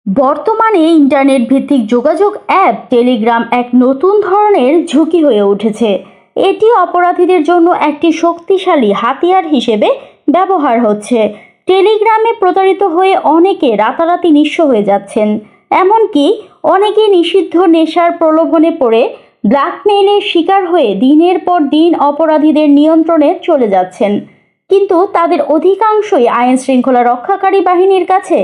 বর্তমানে ইন্টারনেট ভিত্তিক যোগাযোগ অ্যাপ টেলিগ্রাম এক নতুন ধরনের ঝুঁকি হয়ে উঠেছে। এটি অপরাধীদের জন্য একটি শক্তিশালী হাতিয়ার হিসেবে ব্যবহার হচ্ছে। টেলিগ্রামে প্রতারিত হয়ে অনেকে রাতারাতি নিঃস্ব হয়ে যাচ্ছেন। এমনকি অনেকে নিষিদ্ধ নেশার প্রলোভনে পড়ে ব্ল্যাকমেইলের শিকার হয়ে দিনের পর দিন অপরাধীদের নিয়ন্ত্রণে চলে যাচ্ছেন। কিন্তু তাদের অধিকাংশই আইন শৃঙ্খলা রক্ষাকারী বাহিনীর কাছে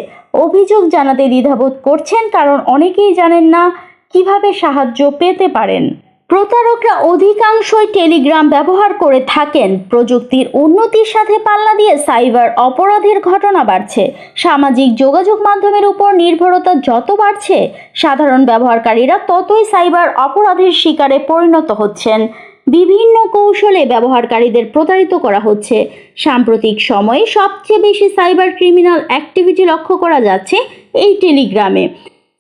অভিযোগ জানাতে দ্বিধাবোধ করছেন, কারণ অনেকেই জানেন না কিভাবে সাহায্য পেতে পারেন। প্রতারকরা অধিকাংশই টেলিগ্রাম ব্যবহার করে থাকেন। প্রযুক্তির উন্নতির সাথে পাল্লা দিয়ে সাইবার অপরাধের ঘটনা বাড়ছে। সামাজিক যোগাযোগ মাধ্যমের উপর নির্ভরতা যত বাড়ছে, সাধারণ ব্যবহারকারীরা ততই সাইবার অপরাধের শিকারে পরিণত হচ্ছেন। বিভিন্ন কৌশলে ব্যবহারকারীদের প্রতারিত করা হচ্ছে। সাম্প্রতিক সময়ে সবচেয়ে বেশি সাইবার ক্রিমিনাল অ্যাক্টিভিটি লক্ষ্য করা যাচ্ছে এই টেলিগ্রামে।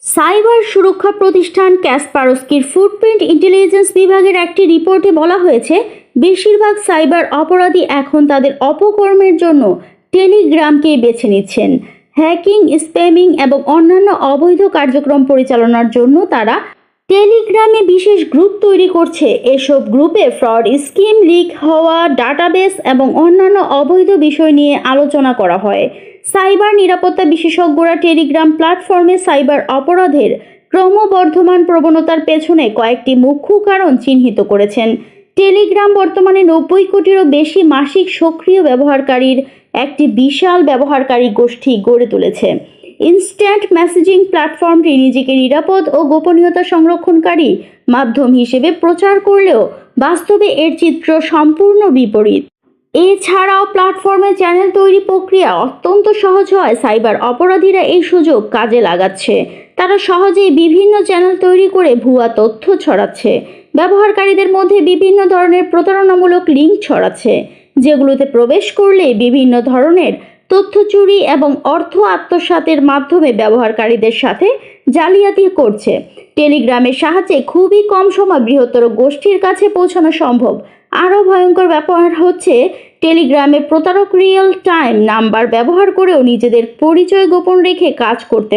সাইবার সুরক্ষা প্রতিষ্ঠান ক্যাসপারস্কির ফুটপ্রিন্ট ইন্টেলিজেন্স বিভাগের একটি রিপোর্টে বলা হয়েছে, বেশিরভাগ সাইবার অপরাধী এখন তাদের অপকর্মের জন্য টেলিগ্রামকেই বেছে নিচ্ছেন। হ্যাকিং, স্প্যামিং এবং অন্যান্য অবৈধ কার্যক্রম পরিচালনার জন্য তারা টেলিগ্রামে বিশেষ গ্রুপ তৈরি করছে। এসব গ্রুপে ফ্রড স্কিম, লিক হওয়া ডাটাবেস এবং অন্যান্য অবৈধ বিষয় নিয়ে আলোচনা করা হয়। সাইবার নিরাপত্তা বিশেষজ্ঞরা টেলিগ্রাম প্ল্যাটফর্মে সাইবার অপরাধের ক্রমবর্ধমান প্রবণতার পেছনে কয়েকটি মুখ্য কারণ চিহ্নিত করেছেন। টেলিগ্রাম বর্তমানে 90 কোটিরও বেশি মাসিক সক্রিয় ব্যবহারকারীর একটি বিশাল ব্যবহারকারী গোষ্ঠী গড়ে তুলেছে। ইনস্ট্যান্ট মেসেজিং প্ল্যাটফর্মটি নিজেকে নিরাপদ ও গোপনীয়তা সংরক্ষণকারী মাধ্যম হিসেবে প্রচার করলেও বাস্তবে এর চিত্র সম্পূর্ণ বিপরীত। এছাড়াও প্ল্যাটফর্মে চ্যানেল তৈরি প্রক্রিয়া অত্যন্ত সহজ হয়। সাইবার অপরাধীরা এই সুযোগ কাজে লাগাচ্ছে। তারা সহজেই বিভিন্ন চ্যানেল তৈরি করে ভুয়া তথ্য ছড়াচ্ছে। ব্যবহারকারীদের মধ্যে বিভিন্ন ধরনের প্রতারণামূলক লিঙ্ক ছড়াচ্ছে, যেগুলোতে প্রবেশ করলে বিভিন্ন ধরনের তথ্য চুরি এবং অর্থ আত্মসাতের মাধ্যমে ব্যবহারকারীদের সাথে জালিয়াতি করছে। টেলিগ্রামের সাহায্যে খুবই কম সময় বৃহত্তর গোষ্ঠীর কাছে পৌঁছানো সম্ভব। আরও ভয়ঙ্কর ব্যাপার হচ্ছে, টেলিগ্রামে প্রতারক রিয়েল টাইম নাম্বার ব্যবহার করেও নিজেদের পরিচয় গোপন রেখে কাজ করতে